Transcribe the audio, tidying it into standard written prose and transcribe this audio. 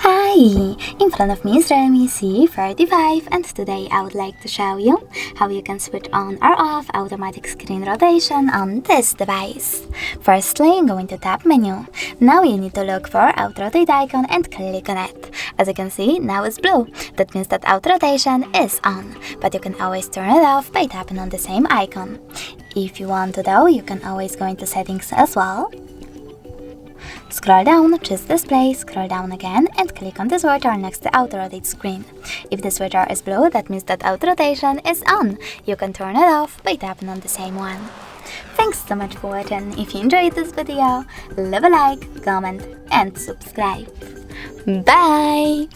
Hi! In front of me is Realme C35, and today I would like to show you how you can switch on or off automatic screen rotation on this device. Firstly, go into Tab menu. Now you need to look for Auto Rotate icon and click on it. As you can see, now it's blue. That means that auto rotation is on, but you can always turn it off by tapping on the same icon. If you want to though, you can always go into settings as well. Scroll down, choose display, scroll down again and click on the switcher next to auto rotate screen. If the switcher is blue, that means that auto rotation is on. You can turn it off by tapping on the same one. Thanks so much for watching. If you enjoyed this video, leave a like, comment and subscribe. Bye!